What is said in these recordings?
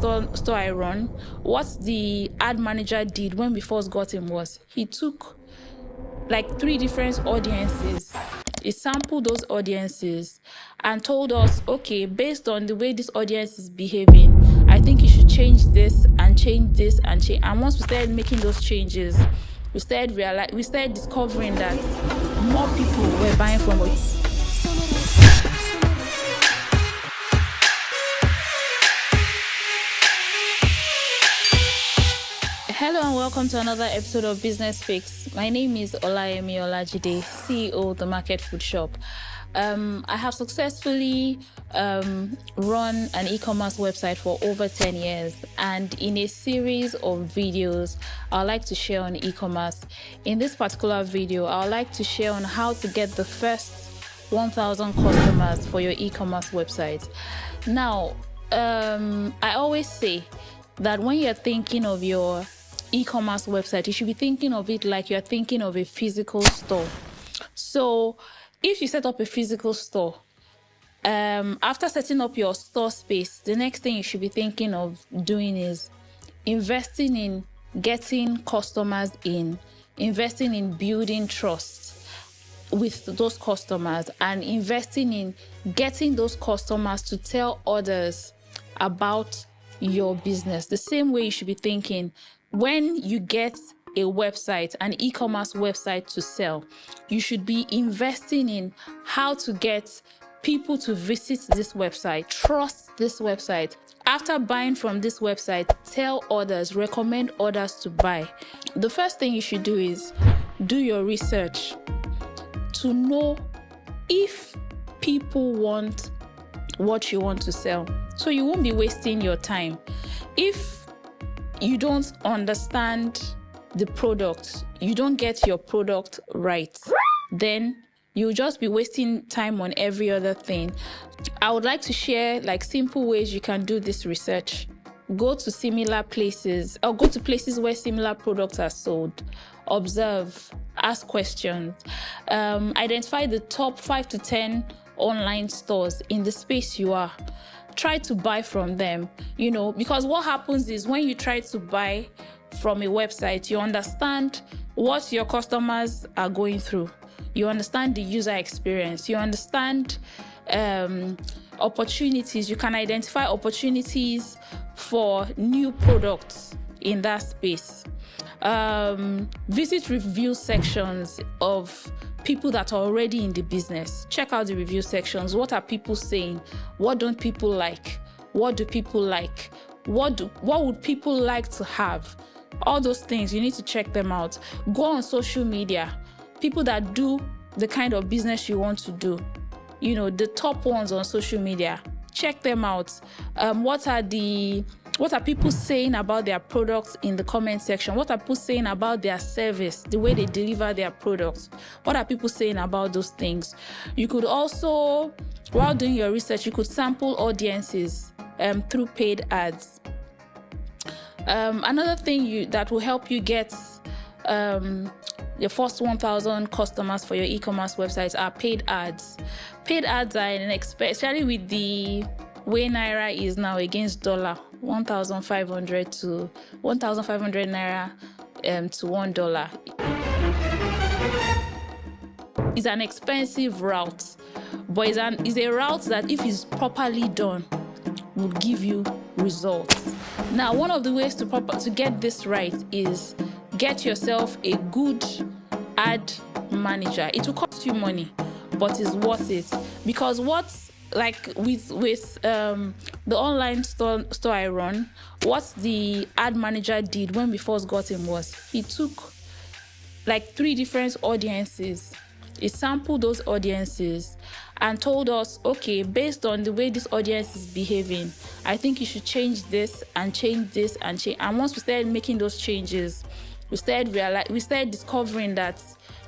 store I run, what the ad manager did when we first got him was he took like 3 different audiences. He sampled those audiences and told us, okay, based on the way this audience is behaving, I think you should change this and change this and change. And once we started making those changes, we started discovering that more people were buying from us. Hello and welcome to another episode of Business Fix. My name is Olayemi Olajide, CEO of the Market Food Shop. I have successfully run an e-commerce website for over 10 years, and in a series of videos I'd like to share on e-commerce. In this particular video, I'd like to share on how to get the first 1,000 customers for your e-commerce website. Now, I always say that when you're thinking of your e-commerce website, you should be thinking of it like you're thinking of a physical store. So if you set up a physical store, after setting up your store space, the next thing you should be thinking of doing is investing in getting customers in, investing in building trust with those customers, and investing in getting those customers to tell others about your business. The same way you should be thinking when you get a website, an e-commerce website to sell, you should be investing in how to get people to visit this website, trust this website. After buying from this website, tell others, recommend others to buy. The first thing you should do is do your research to know if people want what you want to sell. So you won't be wasting your time. If you don't understand the product, you don't get your product right, then you'll just be wasting time on every other thing. I would like to share like simple ways you can do this research. Go to similar places, or go to places where similar products are sold. Observe, ask questions, identify the top 5 to 10 online stores in the space you are. Try to buy from them, because what happens is when you try to buy from a website, you understand what your customers are going through. You understand the user experience. You understand opportunities. You can identify opportunities for new products in that space. Visit review sections of people that are already in the business. Check out the review sections. What are people saying? What don't people like? What do people like? What would people like to have? All those things, you need to check them out. Go on social media. People that do the kind of business you want to do, the top ones on social media, check them out. What are people saying about their products in the comment section? What are people saying about their service, the way they deliver their products? What are people saying about those things? You could also, while doing your research, you could sample audiences through paid ads. Another thing that will help you get your first 1,000 customers for your e-commerce websites are paid ads. Paid ads are especially with the way Naira is now against dollar, 1,500 Naira to $1. It's an expensive route, but it's a route that, if it's properly done, will give you results. Now, one of the ways to get this right is get yourself a good ad manager. It will cost you money, but it's worth it, because with the online store I run, what the ad manager did when we first got him was he took like 3 different audiences. He sampled those audiences and told us, okay, based on the way this audience is behaving, I think you should change this and change this and change. And once we started making those changes, we started discovering that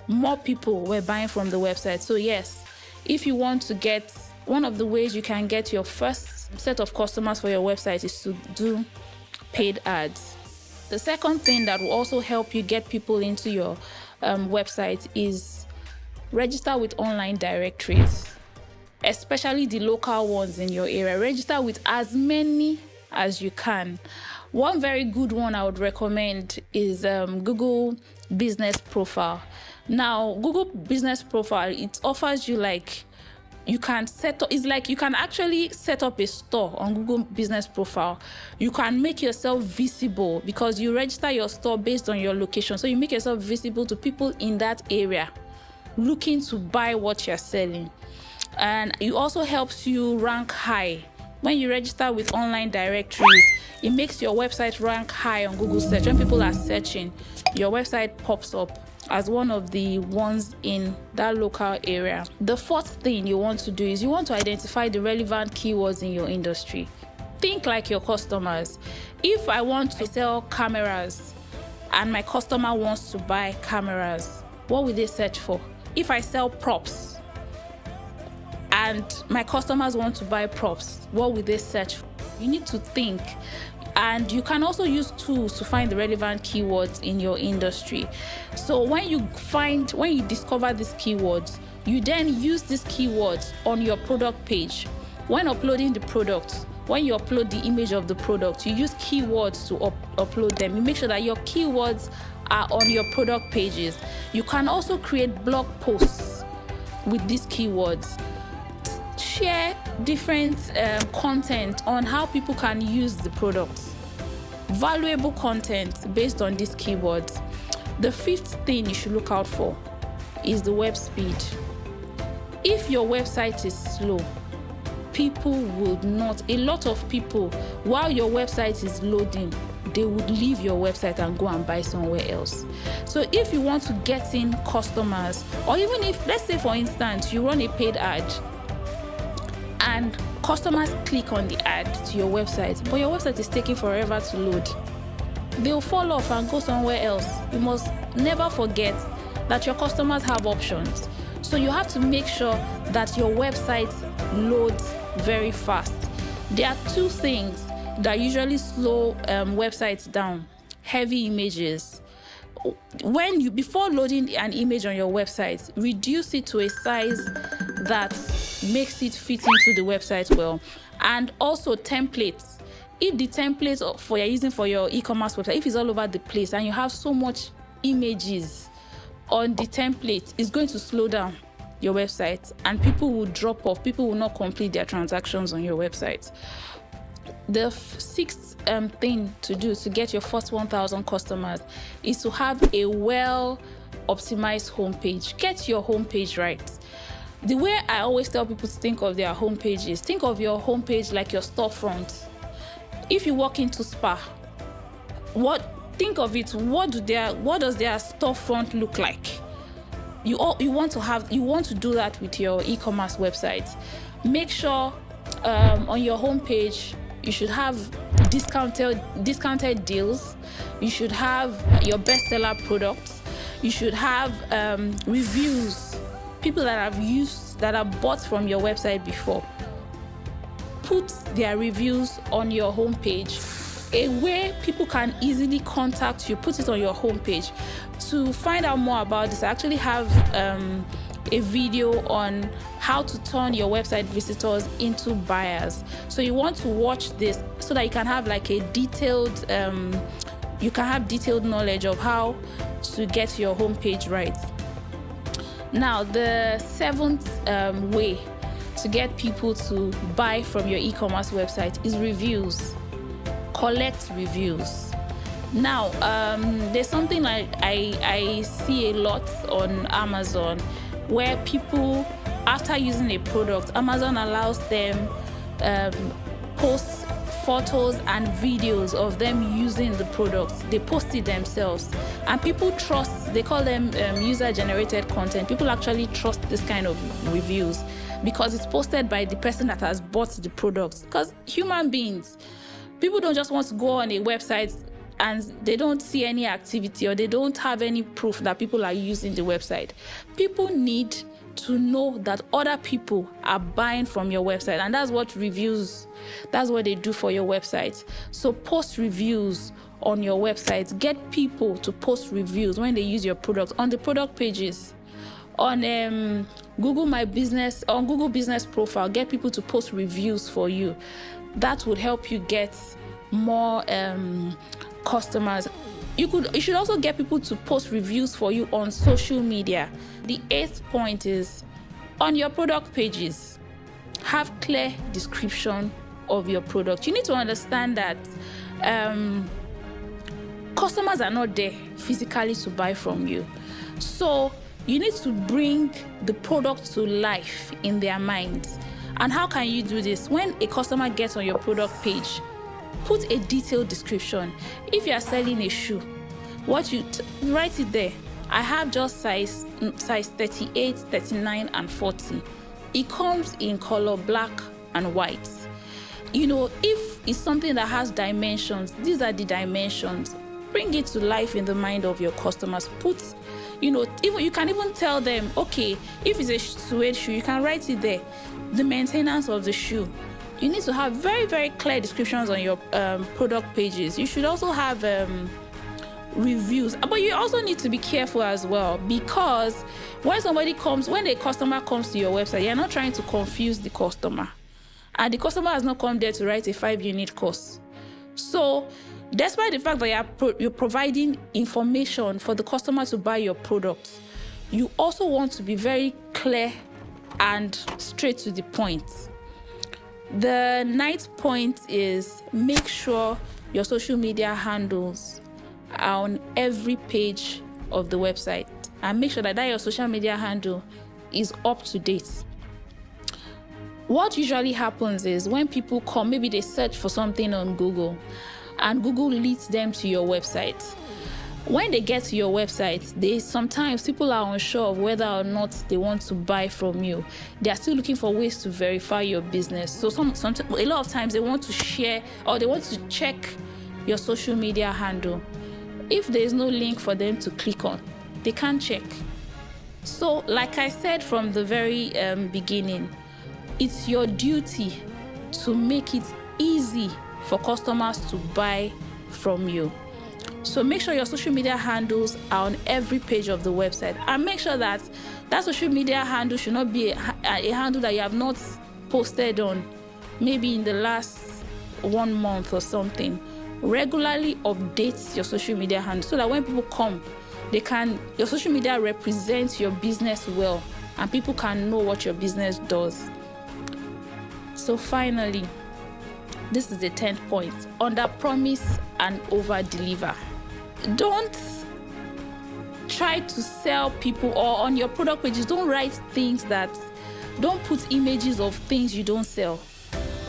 more people were buying from the website. So yes, if you want to get, one of the ways you can get your first set of customers for your website is to do paid ads. The second thing that will also help you get people into your website is register with online directories, especially the local ones in your area. Register with as many as you can. One very good one I would recommend is Google Business Profile. Now, Google Business Profile, it offers you like, you can set up, it's like you can actually set up a store on Google Business Profile. You can make yourself visible because you register your store based on your location. So you make yourself visible to people in that area looking to buy what you're selling. And it also helps you rank high. When you register with online directories, it makes your website rank high on Google search. When people are searching, your website pops up as one of the ones in that local area. The fourth thing you want to do is you want to identify the relevant keywords in your industry. Think like your customers. If I want to sell cameras and my customer wants to buy cameras, what will they search for? If I sell props and my customers want to buy props, what will they search for? You need to think. And you can also use tools to find the relevant keywords in your industry. So when you discover these keywords, you then use these keywords on your product page. When uploading the product, when you upload the image of the product, you use keywords to upload them. You make sure that your keywords are on your product pages. You can also create blog posts with these keywords. Share different content on how people can use the products. Valuable content based on these keywords. The fifth thing you should look out for is the web speed. If your website is slow, a lot of people, while your website is loading, they would leave your website and go and buy somewhere else. So if you want to get in customers, or even if, let's say for instance, you run a paid ad and customers click on the ad to your website, but your website is taking forever to load, they'll fall off and go somewhere else. You must never forget that your customers have options. So you have to make sure that your website loads very fast. There are two things that usually slow websites down: heavy images. Before loading an image on your website, reduce it to a size that makes it fit into the website well. And also templates. If the templates you're using for your e-commerce website, if it's all over the place and you have so much images on the template, it's going to slow down your website and people will drop off. People will not complete their transactions on your website. The sixth thing to do to get your first 1,000 customers is to have a well-optimized homepage. Get your homepage right. The way I always tell people to think of their homepage is, think of your homepage like your storefront. If you walk into Spa, think of it, what does their storefront look like? You want to do that with your e-commerce website. Make sure on your homepage you should have discounted deals. You should have your bestseller products. You should have reviews, people that have bought from your website before. Put their reviews on your homepage. A way people can easily contact you, put it on your homepage. To find out more about this, I actually have a video on how to turn your website visitors into buyers. So you want to watch this so that you can have like a detailed knowledge of how to get your homepage right. Now, the seventh way to get people to buy from your e-commerce website is reviews. Collect reviews. Now, there's something like I see a lot on Amazon where people, after using a product, Amazon allows them post photos and videos of them using the product. They post it themselves, and people trust. They call them user-generated content. People actually trust this kind of reviews because it's posted by the person that has bought the product. Because human beings, people don't just want to go on a website and they don't see any activity or they don't have any proof that people are using the website. People need to know that other people are buying from your website, and that's what they do for your website. So post reviews on your website. Get people to post reviews when they use your product on the product pages. On Google My Business, on Google Business Profile, get people to post reviews for you. That would help you get more customers. You should also get people to post reviews for you on social media. The 8th point is, on your product pages, have clear description of your product. You need to understand that customers are not there physically to buy from you. So you need to bring the product to life in their minds. And how can you do this? When a customer gets on your product page, put a detailed description. If you are selling a shoe, write it there. I have just size 38, 39, and 40. It comes in color black and white. If it's something that has dimensions, these are the dimensions. Bring it to life in the mind of your customers. Even you can even tell them, okay, if it's a suede shoe, you can write it there. The maintenance of the shoe. You need to have very, very clear descriptions on your product pages. You should also have reviews, but you also need to be careful as well, because when a customer comes to your website, you're not trying to confuse the customer, and the customer has not come there to write a 5-unit course. So despite the fact that you're providing information for the customer to buy your product, you also want to be very clear and straight to the point. The 9th point is, make sure your social media handles are on every page of the website, and make sure that your social media handle is up to date. What usually happens is, when people come, maybe they search for something on Google, and Google leads them to your website. When they get to your website, sometimes people are unsure of whether or not they want to buy from you. They are still looking for ways to verify your business. So a lot of times they want to share, or they want to check your social media handle. If there is no link for them to click on, they can't check. So like I said from the very beginning, it's your duty to make it easy for customers to buy from you. So make sure your social media handles are on every page of the website, and make sure that social media handle should not be a handle that you have not posted on maybe in the last 1 month or something. Regularly update your social media handle so that when people come, your social media represents your business well, and people can know what your business does. So finally, this is the 10th point: under promise and over deliver. Don't try to sell people, or on your product pages, don't put images of things you don't sell.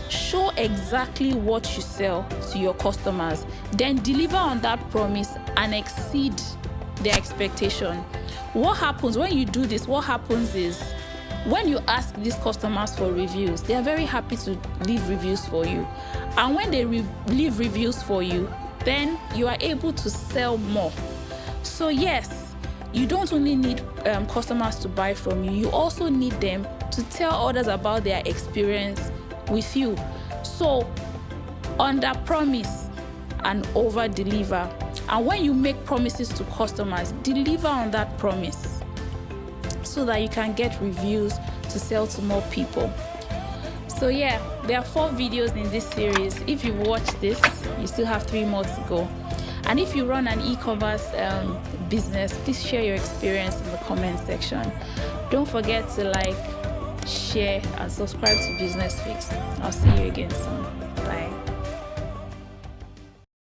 Show exactly what you sell to your customers, then deliver on that promise and exceed their expectation. What happens when you do this? What happens is, when you ask these customers for reviews, they are very happy to leave reviews for you. And when they leave reviews for you, then you are able to sell more. So yes, you don't only need customers to buy from you, you also need them to tell others about their experience with you. So under promise and over deliver. And when you make promises to customers, deliver on that promise so that you can get reviews to sell to more people. So yeah, there are 4 videos in this series. If you watch this, you still have 3 more to go. And if you run an e-commerce business, please share your experience in the comment section. Don't forget to like, share, and subscribe to Business Fix. I'll see you again soon.